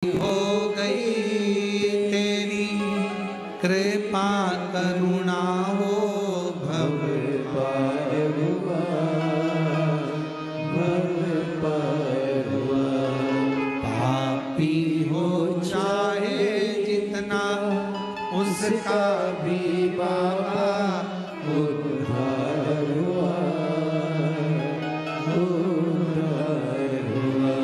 हो गई तेरी कृपा करुणा हो भव पार हुआ, भव पार हुआ। पापी हो चाहे जितना उसका भी बाबा उद्धार हुआ, उद्धार हुआ।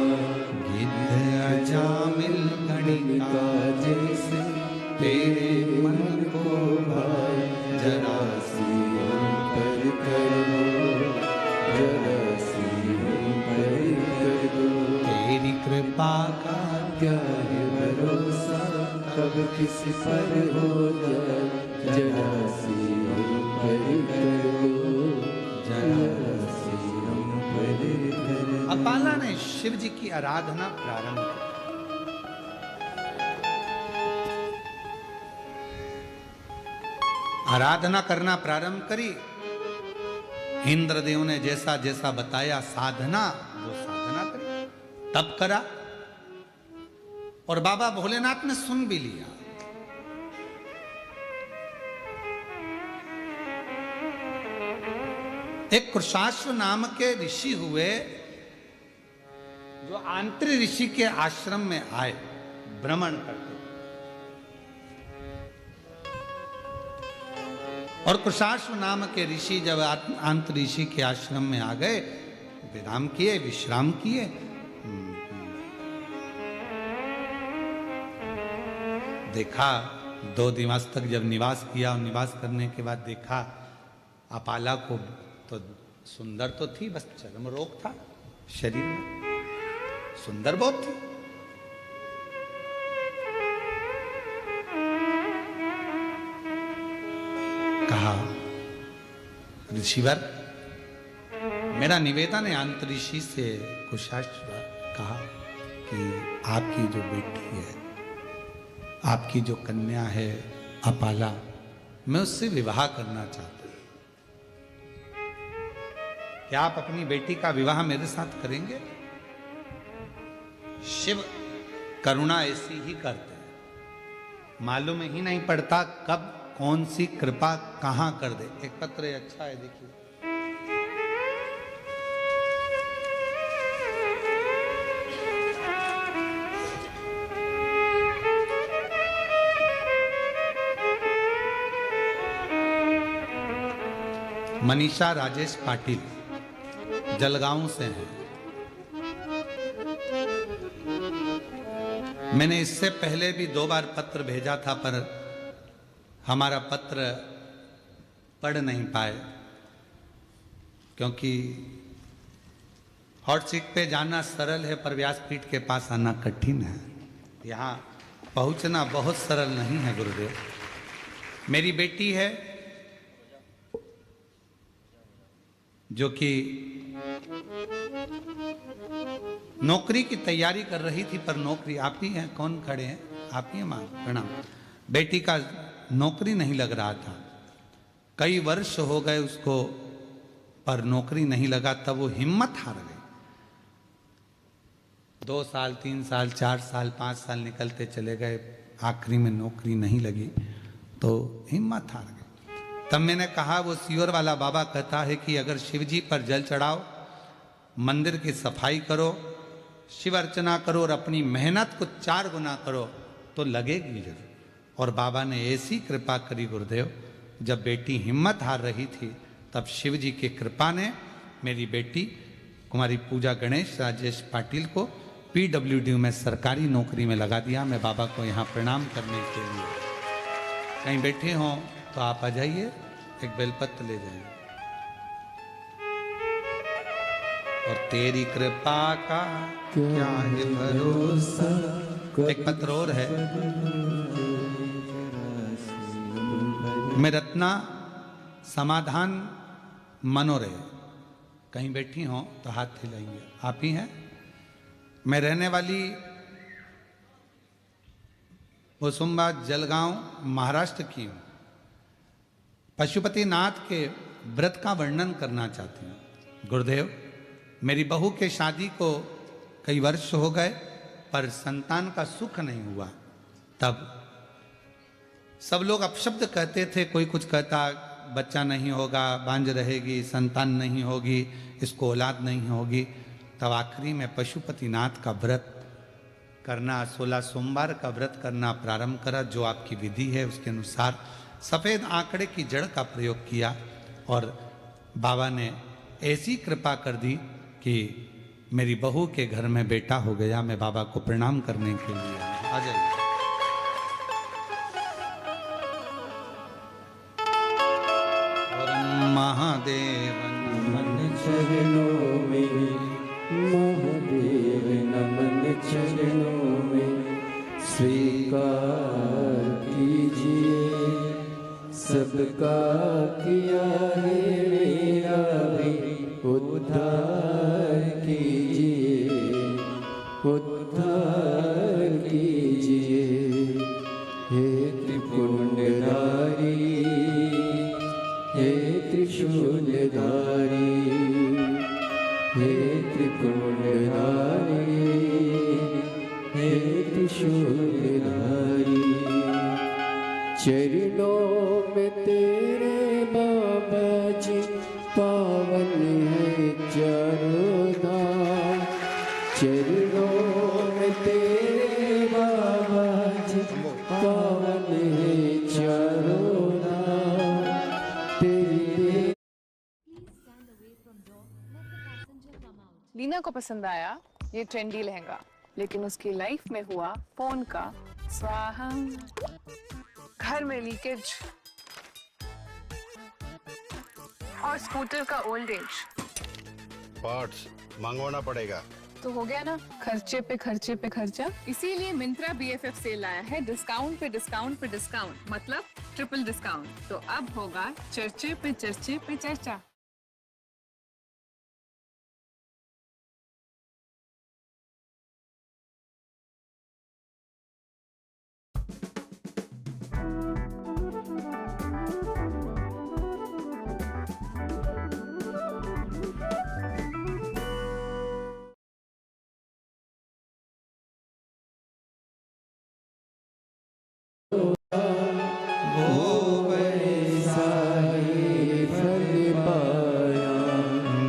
गिद्ध अजामिल कणिका जैसे तेरे मन को भाई, जरा सी हम पर कर दो, जरा सी हम पर कर दो। तेरी कृपा का क्या है भरोसा, कब किसी पर हो जाए, जरा सी हम पर कर दो, जरा सी हम पर कर दो। अपाला ने शिव जी की आराधना प्रारंभ की। आराधना करना प्रारंभ करी। इंद्रदेव ने जैसा जैसा बताया साधना, वो साधना करी, तब करा और बाबा भोलेनाथ ने सुन भी लिया। एक कृशाश्व नाम के ऋषि हुए जो आंतरी ऋषि के आश्रम में आए भ्रमण करते, और कृशाश्व नाम के ऋषि जब आंतरी ऋषि के आश्रम में आ गए, विराम किए, विश्राम किए। देखा 2 दिवस तक जब निवास किया, और निवास करने के बाद देखा अपाला को तो सुंदर तो थी, बस चर्म रोग था शरीर में, सुंदर बहुत थी। कहा ऋषिवर, मेरा निवेदन है अंतरिषि से कुशाश्व, कहा कि आपकी जो बेटी है, आपकी जो कन्या है अपाला, मैं उससे विवाह करना चाहता हूं। क्या आप अपनी बेटी का विवाह मेरे साथ करेंगे? शिव करुणा ऐसी ही करते हैं, मालूम ही नहीं पड़ता कब कौन सी कृपा कहां कर दे। एक पत्र अच्छा है, देखिए। मनीषा राजेश पाटिल जलगांव से हैं। मैंने इससे पहले भी 2 बार पत्र भेजा था, पर हमारा पत्र पढ़ नहीं पाए, क्योंकि हॉट सीट पे जाना सरल है, पर व्यासपीठ के पास आना कठिन है। यहाँ पहुँचना बहुत सरल नहीं है गुरुदेव। मेरी बेटी है जो कि नौकरी की तैयारी कर रही थी, पर नौकरी, आप ही हैं, कौन खड़े हैं, आप ही हैं मां, प्रणाम। बेटी का नौकरी नहीं लग रहा था, कई वर्ष हो गए उसको, पर नौकरी नहीं लगा। तब वो हिम्मत हार गई। 2 साल 3 साल 4 साल 5 साल निकलते चले गए, आखिरी में नौकरी नहीं लगी तो हिम्मत हार गई। तब मैंने कहा, वो सियोर वाला बाबा कहता है कि अगर शिव जी पर जल चढ़ाओ, मंदिर की सफाई करो, शिव अर्चना करो और अपनी मेहनत को 4 गुना करो तो लगेगी जरूर। और बाबा ने ऐसी कृपा करी गुरुदेव, जब बेटी हिम्मत हार रही थी, तब शिव जी की कृपा ने मेरी बेटी कुमारी पूजा गणेश राजेश पाटिल को PWD में सरकारी नौकरी में लगा दिया। मैं बाबा को यहाँ प्रणाम करने के लिए, कहीं बैठे हों तो आप आ जाइए, एक बेलपत्र ले जाइए। और तेरी कृपा का क्या है भरोसा। एक पत्र और है, मैं रत्ना समाधान मनोरे, कहीं बैठी हो तो हाथ हिलाइए, आप ही हैं। मैं रहने वाली वसुंबा जलगांव महाराष्ट्र की हूँ। पशुपतिनाथ के व्रत का वर्णन करना चाहती हूँ। गुरुदेव, मेरी बहू के शादी को कई वर्ष हो गए, पर संतान का सुख नहीं हुआ, तब सब लोग अपशब्द कहते थे। कोई कुछ कहता, बच्चा नहीं होगा, बांझ रहेगी, संतान नहीं होगी, इसको औलाद नहीं होगी। तब आखिरी में पशुपतिनाथ का व्रत करना, 16 सोमवार का व्रत करना प्रारंभ करा। जो आपकी विधि है उसके अनुसार सफ़ेद आंकड़े की जड़ का प्रयोग किया और बाबा ने ऐसी कृपा कर दी कि मेरी बहू के घर में बेटा हो गया। मैं बाबा को प्रणाम करने के लिए आ जाइए। महादेव नमन चरणों में, महादेव नमन चरणों में, स्वीकार कीजिए सबका किया है मेरा भी उद्धार कीजिए, उद्धार कीजिए। हे त्रिपुंडधारी, हे त्रिशूलधारी, हे त्रिपुंडधारी, हे त्रिशूलधारी। चरणों में तेरे बाबा जी पावन है चारों धाम। चरणों में तेरे बाबा जी पावन है चारों धाम। तेरी लीना को पसंद आया ये ट्रेंडी लहंगा, लेकिन उसकी लाइफ में हुआ फोन का स्वाहा, घर में लीकेज और स्कूटर का ओल्ड एज। पार्ट्स मंगवाना पड़ेगा। तो हो गया ना खर्चे पे खर्चे पे खर्चा। इसीलिए मिंत्रा BFF सेल लाया है, डिस्काउंट पे डिस्काउंट पे डिस्काउंट, मतलब ट्रिपल डिस्काउंट। तो अब होगा चर्चे पे चर्चे पे चर्चा।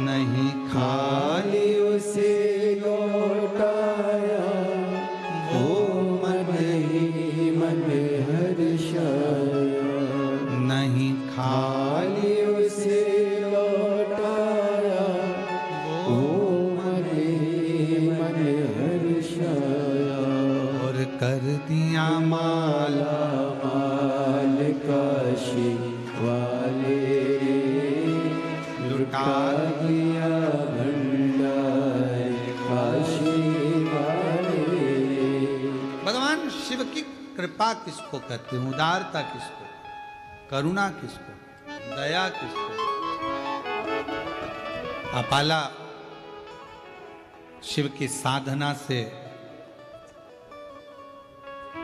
नहीं खाली उसे लौटाया, वो मन ही मन हर्षाया। नहीं खाली उसे लौटाया, वो मन ही मन हर्षाया। और कर दिया माला माल काशी वाले, लुटा दिया भंडार काशी वाले। भगवान शिव की कृपा किसको कहते हैं? उदारता किसको? करुणा किसको? दया किसको? अपाला शिव की साधना से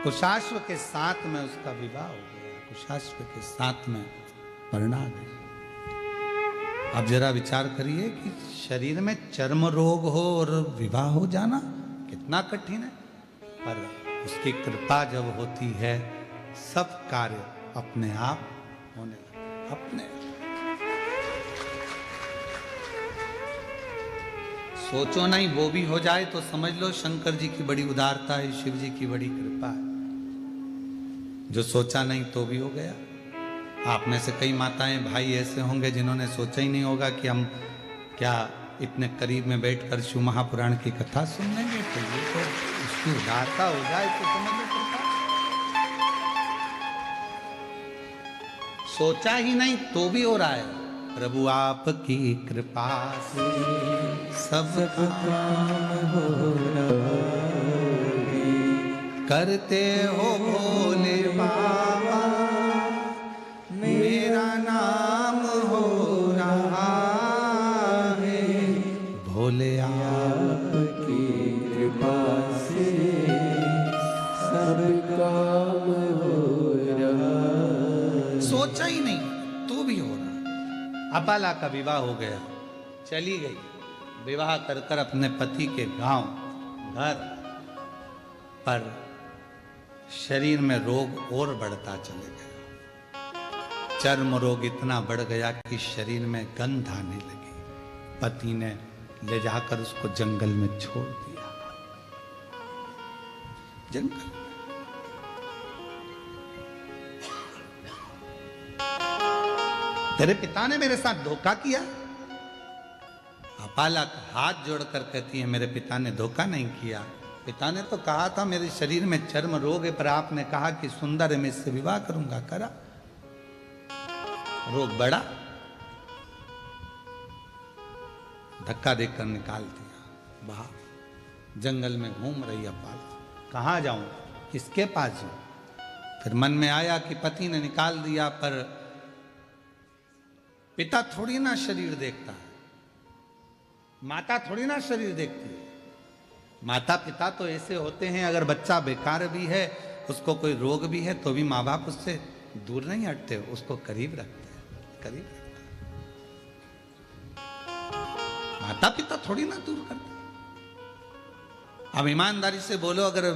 कुशाश्व के साथ में उसका विवाह हो गया, कुशाश्व के साथ में परिणा गई। अब जरा विचार करिए कि शरीर में चर्म रोग हो और विवाह हो जाना कितना कठिन है, पर उसकी कृपा जब होती है सब कार्य अपने आप होने लगते, अपने आप। सोचो नहीं वो भी हो जाए तो समझ लो शंकर जी की बड़ी उदारता है, शिव जी की बड़ी कृपा है। जो सोचा नहीं तो भी हो गया। आप में से कई माताएं भाई ऐसे होंगे जिन्होंने सोचा ही नहीं होगा कि हम क्या इतने करीब में बैठकर शिव महापुराण की कथा सुन लेंगे। तो ये तो उसकी उदारता हो जाए तो समझ लो कृपा। सोचा ही नहीं तो भी हो रहा है। प्रभु आपकी कृपा से सब काम हो रहा है। करते हो भोले बाबा, मेरा नाम हो रहा है। भोले आपकी कृपा से सब काम हो रहा है। सोचा ही नहीं तो भी हो रहा। अपाला का विवाह हो गया, चली गई विवाह कर कर अपने पति के गांव घर। पर शरीर में रोग और बढ़ता चले गया। चर्म रोग इतना बढ़ गया कि शरीर में गंध आने लगी। पति ने ले जाकर उसको जंगल में छोड़ दिया। जंगल में। तेरे पिता ने मेरे साथ धोखा किया। अपाला हाथ जोड़कर कहती है, मेरे पिता ने धोखा नहीं किया। पिता ने तो कहा था मेरे शरीर में चर्म रोग है, पर आपने कहा कि सुंदर है, मैं इससे विवाह करूंगा। करा, रोग बढ़ा, धक्का देकर निकाल दिया बाहर। जंगल में घूम रही अपाला, कहाँ जाऊं, किसके पास जाऊं। फिर मन में आया कि पति ने निकाल दिया, पर पिता थोड़ी ना शरीर देखता है, माता थोड़ी ना शरीर देखती है। माता पिता तो ऐसे होते हैं, अगर बच्चा बेकार भी है, उसको कोई रोग भी है, तो भी माँ बाप उससे दूर नहीं हटते, उसको करीब रखते हैं, करीब रखते हैं। माता पिता थोड़ी ना दूर करते। अब ईमानदारी से बोलो, अगर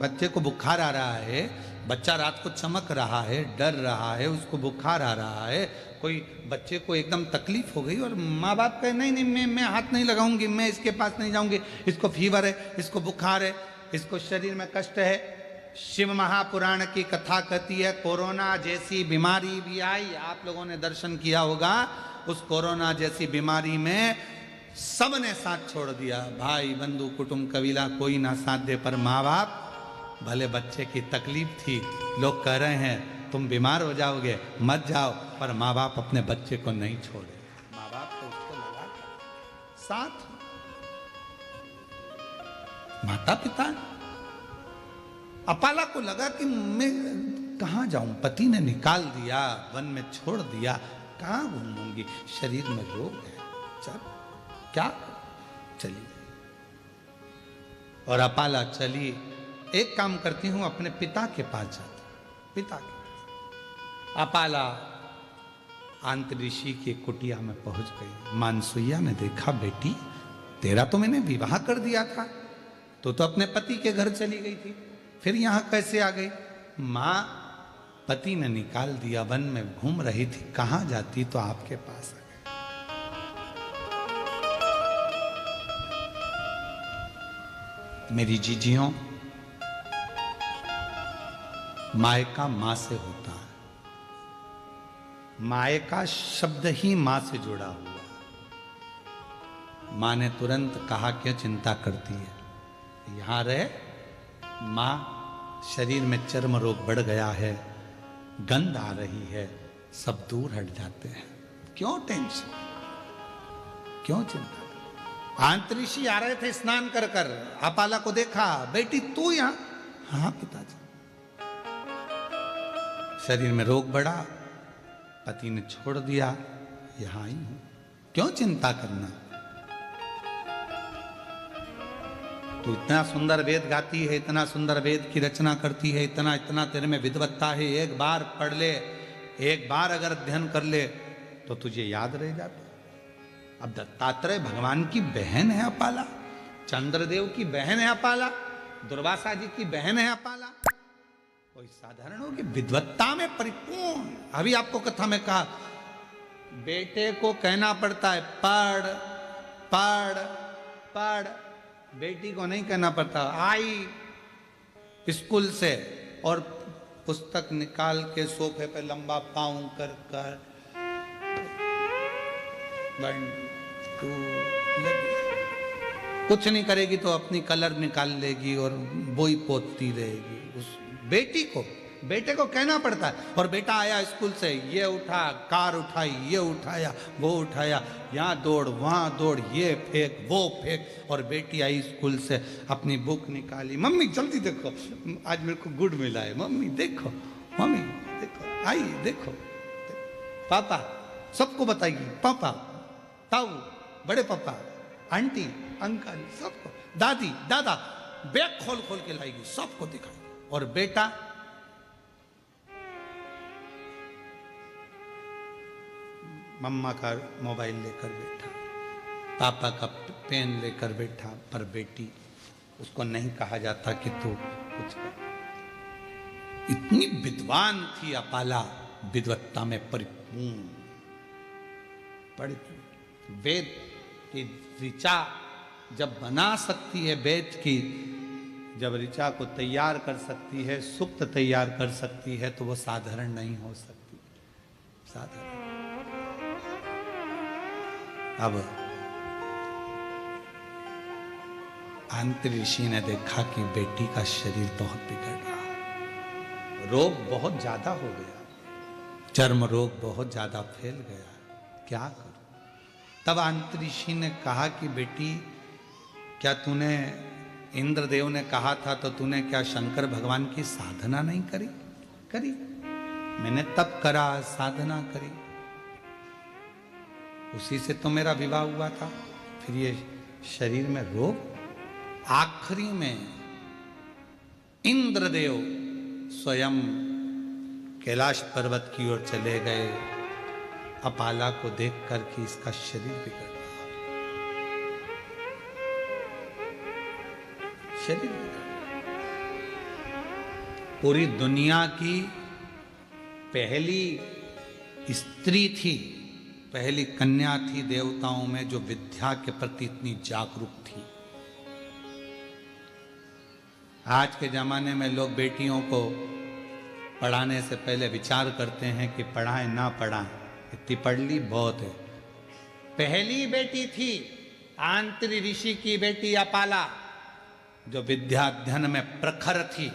बच्चे को बुखार आ रहा है, बच्चा रात को चमक रहा है, डर रहा है, उसको बुखार आ रहा है, कोई बच्चे को एकदम तकलीफ हो गई और माँ बाप कहे नहीं नहीं मैं हाथ नहीं लगाऊंगी, मैं इसके पास नहीं जाऊंगी, इसको फीवर है, इसको बुखार है, इसको शरीर में कष्ट है। शिव महापुराण की कथा कहती है, कोरोना जैसी बीमारी भी आई, आप लोगों ने दर्शन किया होगा। उस कोरोना जैसी बीमारी में सबने साथ छोड़ दिया, भाई बंधु कुटुंब कबीला कोई ना साथ दे, पर माँ बाप, भले बच्चे की तकलीफ थी, लोग कह रहे हैं तुम बीमार हो जाओगे, मत जाओ, पर माँ बाप अपने बच्चे को नहीं छोड़े। माँ बाप तो उसको लगा साथ। माता पिता, अपाला को लगा कि मैं कहाँ जाऊं, पति ने निकाल दिया, वन में छोड़ दिया, कहाँ घूमूंगी, शरीर में रोग है, चल क्या चली। और अपाला चली। एक काम करती हूं, अपने पिता के पास जाती हूं, पिता के पास। अपाला आंतऋषि की कुटिया में पहुंच गई। मानसुइया ने देखा, बेटी तेरा तो मैंने विवाह कर दिया था, तो अपने पति के घर चली गई थी, फिर यहां कैसे आ गई। मां, पति ने निकाल दिया, वन में घूम रही थी, कहां जाती, तो आपके पास आ गई। मेरी जीजियों, मायका मां से होता है। मायका शब्द ही मां से जुड़ा हुआ। मां ने तुरंत कहा, क्यों चिंता करती है, यहां रहे। मां, शरीर में चर्म रोग बढ़ गया है, गंध आ रही है, सब दूर हट जाते हैं, क्यों टेंशन, क्यों चिंता। आंतऋषि आ रहे थे स्नान कर कर, अपाला को देखा, बेटी तू यहां। हाँ पिताजी। शरीर में रोग बढ़ा, पति ने छोड़ दिया, यहां आई हूं, क्यों चिंता करना। तू इतना सुंदर वेद गाती है, इतना सुंदर वेद की रचना करती है, इतना इतना तेरे में विद्वत्ता है, एक बार पढ़ ले, एक बार अगर अध्ययन कर ले तो तुझे याद रह जाता। अब दत्तात्रेय भगवान की बहन है अपाला, चंद्रदेव की बहन है अपाला, दुर्वासा जी की बहन है अपाला, कोई साधारण होगी, विद्वत्ता में परिपूर्ण। अभी आपको कथा में कहा, बेटे को कहना पड़ता है पढ़ पढ़ पढ़, बेटी को नहीं कहना पड़ता। आई स्कूल से और पुस्तक निकाल के सोफे पे लंबा पाँव कर कर 1 2 कुछ नहीं करेगी तो अपनी कलर निकाल लेगी और बोई पोतती रहेगी। उस बेटी को, बेटे को कहना पड़ता है। और बेटा आया स्कूल से, ये उठा, कार उठाई, ये उठाया, वो उठाया, यहाँ दौड़ वहाँ दौड़, ये फेंक वो फेंक। और बेटी आई स्कूल से, अपनी बुक निकाली, मम्मी जल्दी देखो आज मेरे को गुड मिला है, मम्मी देखो, मम्मी देखो, आई देखो, पापा सबको बताइए, पापा ताऊ, बड़े पापा, आंटी, अंकल, सबको, दादी दादा, बैग खोल खोल के लाएगी, सबको दिखाएगी। और बेटा मम्मा का मोबाइल लेकर बैठा, पापा का पेन लेकर बैठा, पर बेटी उसको नहीं कहा जाता कि तू कुछ कर। इतनी विद्वान थी अपाला, विद्वत्ता में परिपूर्ण, वेद की ऋचा जब बना सकती है, वेद की जब ऋचा को तैयार कर सकती है, सूक्त तैयार कर सकती है, तो वो साधारण नहीं हो सकती, साधारण। अब अंतरी ऋषि ने देखा कि बेटी का शरीर बहुत बिगड़ रहा, रोग बहुत ज्यादा हो गया, चर्म रोग बहुत ज्यादा फैल गया, क्या करूं? तब अंतरी ऋषि ने कहा कि बेटी, क्या तूने, इंद्रदेव ने कहा था तो तूने क्या शंकर भगवान की साधना नहीं करी? करी, मैंने तप करा, साधना करी, उसी से तो मेरा विवाह हुआ था। फिर ये शरीर में रोग। आखिरी में इंद्रदेव स्वयं कैलाश पर्वत की ओर चले गए, अपाला को देखकर कि इसका शरीर बिगड़ रहा, शरीर बिगड़ रहा। पूरी दुनिया की पहली स्त्री थी, पहली कन्या थी देवताओं में जो विद्या के प्रति इतनी जागरूक थी। आज के जमाने में लोग बेटियों को पढ़ाने से पहले विचार करते हैं कि पढ़ाएं ना पढ़ाएं, इतनी पढ़ ली बहुत है। पहली बेटी थी आंतरी ऋषि की बेटी अपाला, जो विद्या अध्ययन में प्रखर थी,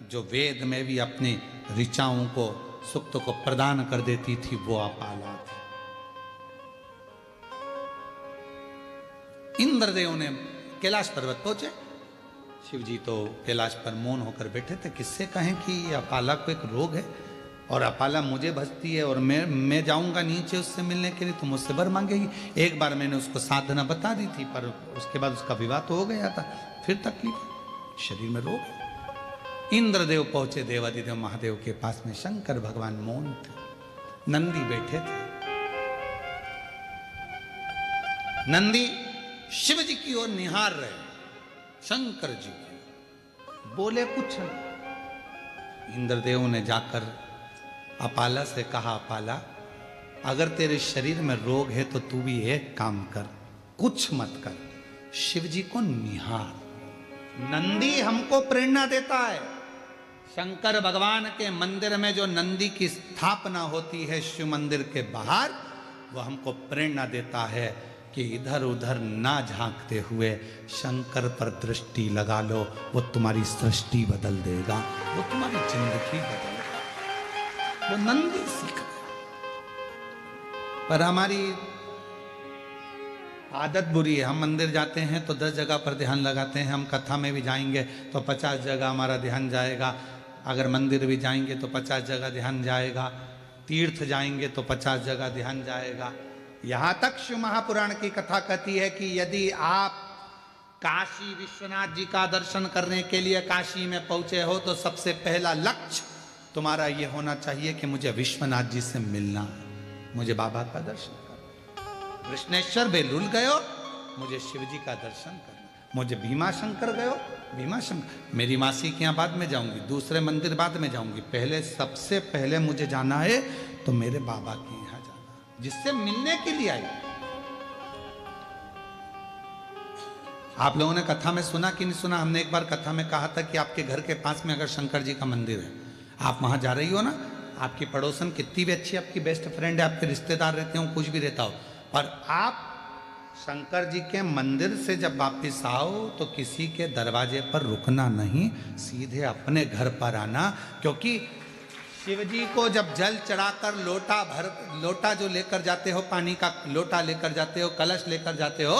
जो वेद में भी अपनी ऋचाओं को, सूक्त को प्रदान कर देती थी, वो अपाला थी। इंद्रदेव ने कैलाश पर्वत पहुंचे, शिव जी तो कैलाश पर मौन होकर बैठे थे। किससे कहें कि अपाला को एक रोग है और अपाला मुझे भजती है और मैं जाऊंगा नीचे उससे मिलने के लिए तो मुझसे वर मांगेगी। एक बार मैंने उसको साधना बता दी थी, पर उसके बाद उसका विवाह तो हो गया था, फिर तकलीफ, शरीर में रोग है। इंद्रदेव पहुंचे देवादिदेव महादेव के पास में, शंकर भगवान मौन थे, नंदी बैठे थे। नंदी शिव जी की ओर निहार रहे, शंकर जी की, बोले कुछ नहीं। इंद्रदेव ने जाकर अपाला से कहा, अपाला अगर तेरे शरीर में रोग है तो तू भी एक काम कर, कुछ मत कर, शिव जी को निहार। नंदी हमको प्रेरणा देता है। शंकर भगवान के मंदिर में जो नंदी की स्थापना होती है शिव मंदिर के बाहर, वो हमको प्रेरणा देता है कि इधर उधर ना झांकते हुए शंकर पर दृष्टि लगा लो, वो तुम्हारी सृष्टि बदल देगा, वो तुम्हारी जिंदगी बदलेगा। वो नंदी सीख गया। पर हमारी आदत बुरी है, हम मंदिर जाते हैं तो 10 जगह पर ध्यान लगाते हैं, हम कथा में भी जाएंगे तो 50 जगह हमारा ध्यान जाएगा, अगर मंदिर भी जाएंगे तो 50 जगह ध्यान जाएगा, तीर्थ जाएंगे तो 50 जगह ध्यान जाएगा। यहां तक शिव महापुराण की कथा कहती है कि यदि आप काशी विश्वनाथ जी का दर्शन करने के लिए काशी में पहुंचे हो तो सबसे पहला लक्ष्य तुम्हारा यह होना चाहिए कि मुझे विश्वनाथ जी से मिलना है, मुझे बाबा का दर्शन करना। कृष्णेश्वर बेलूल गयो, मुझे शिव जी का दर्शन करना। मुझे भीमाशंकर गयो, भीमाशंकर, मेरी मासी के यहाँ बाद में जाऊंगी, दूसरे मंदिर बाद में जाऊंगी, पहले सबसे पहले मुझे जाना है तो मेरे बाबा के यहाँ जाना, जिससे मिलने के लिए आई। आप लोगों ने कथा में सुना कि नहीं सुना? हमने एक बार कथा में कहा था कि आपके घर के पास में अगर शंकर जी का मंदिर है, आप वहां जा रही हो ना, आपकी पड़ोसन कितनी भी अच्छी आपकी बेस्ट फ्रेंड है, आपके रिश्तेदार रहते हो, कुछ भी रहता हो, और आप शंकर जी के मंदिर से जब वापिस आओ तो किसी के दरवाजे पर रुकना नहीं, सीधे अपने घर पर आना। क्योंकि शिव जी को जब जल चढ़ाकर लोटा जो लेकर जाते हो, पानी का लोटा लेकर जाते हो, कलश लेकर जाते हो,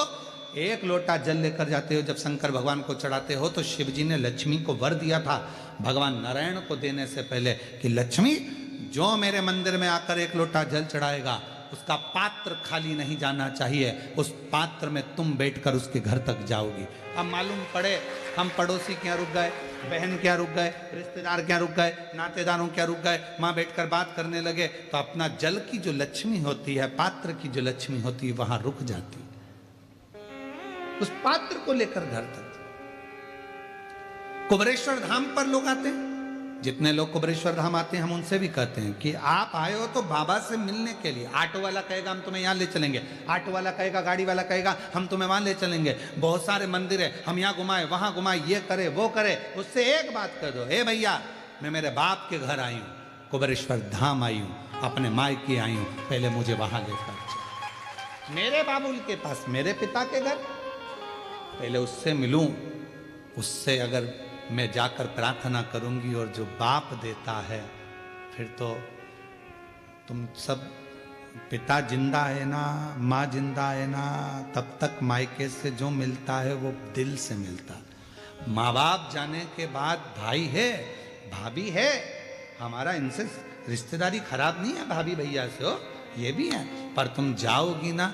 एक लोटा जल लेकर जाते हो, जब शंकर भगवान को चढ़ाते हो तो शिव जी ने लक्ष्मी को वर दिया था भगवान नारायण को देने से पहले कि लक्ष्मी जो मेरे मंदिर में आकर एक लोटा जल चढ़ाएगा उसका पात्र खाली नहीं जाना चाहिए, उस पात्र में तुम बैठकर उसके घर तक जाओगी। अब मालूम पड़े हम पड़ोसी के यहाँ रुक गए, बहन के यहाँ रुक गए, रिश्तेदार के यहाँ रुक गए, नातेदारों के यहाँ रुक गए, वहाँ बैठकर बात करने लगे तो अपना जल की जो लक्ष्मी होती है, पात्र की जो लक्ष्मी होती है, वहां रुक जाती, उस पात्र को लेकर घर तक। कुबरेश्वर धाम पर लोग आते हैं, जितने लोग कुबरेश्वर धाम आते हैं हम उनसे भी कहते हैं कि आप आए हो तो बाबा से मिलने के लिए। ऑटो वाला कहेगा हम तुम्हें यहाँ ले चलेंगे, ऑटो वाला कहेगा, गाड़ी वाला कहेगा हम तुम्हें वहां ले चलेंगे, बहुत सारे मंदिर है हम यहाँ घुमाए वहां घुमाए, ये करे वो करे। उससे एक बात कर दो, हे भैया मैं मेरे बाप के घर आई हूँ, कुबरेश्वर धाम आई हूँ, अपने मायके आई हूँ, पहले मुझे वहां लेकर चलो, मेरे बाबुल के पास, मेरे पिता के घर, पहले उससे मिलूं। उससे अगर मैं जाकर प्रार्थना करूंगी और जो बाप देता है, फिर तो तुम सब, पिता जिंदा है ना, माँ जिंदा है ना, तब तक मायके से जो मिलता है वो दिल से मिलता है। माँ बाप जाने के बाद भाई है, भाभी है, हमारा इनसे रिश्तेदारी खराब नहीं है, भाभी भैया से हो, ये भी है, पर तुम जाओगी ना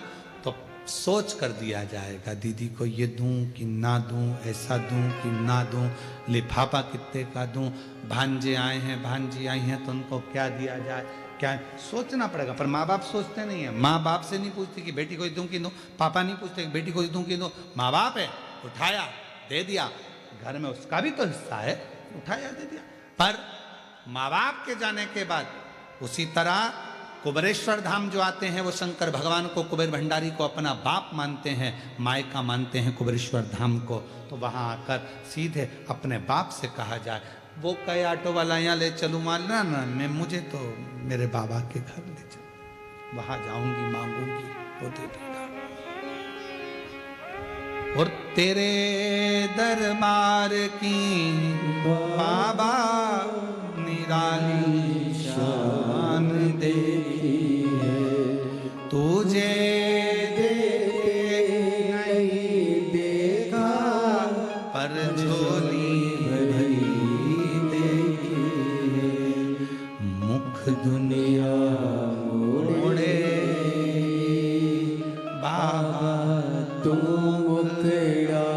तो सोच कर दिया जाएगा, दीदी को ये दूं कि ना दूं, ऐसा दूं कि ना दूं, लिफाफा कितने का दूं, भांजे आए हैं भांजी आई हैं तो उनको क्या दिया जाए, क्या सोचना पड़ेगा। पर माँ बाप सोचते नहीं है, माँ बाप से नहीं पूछती कि बेटी को दूं कि दूं, पापा नहीं पूछते कि बेटी को दूं कि दूं, माँ बाप है, उठाया दे दिया, घर में उसका भी तो हिस्सा है, उठाया दे दिया। पर माँ बाप के जाने के बाद उसी तरह कुबरेश्वर धाम जो आते हैं वो शंकर भगवान को, कुबेर भंडारी को अपना बाप मानते हैं, मायका मानते हैं कुबरेश्वर धाम को, तो वहां आकर सीधे अपने बाप से कहा जाए, वो कहे ऑटो वाला यहाँ ले चलूँ, मान ना ना मैं, मुझे तो मेरे बाबा के घर ले चलो, वहां जाऊंगी मांगूंगी वो दे देगा। और तेरे दरबार की बाबा निराली शान देखी है, तुझे नहीं देखा पर झोली भरी देखी है, मुख दुनिया मोड़े बाबा तुम मुखड़ा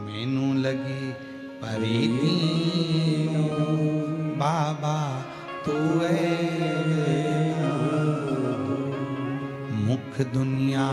मैनू लगी परीती बाबा तू मुख दुनिया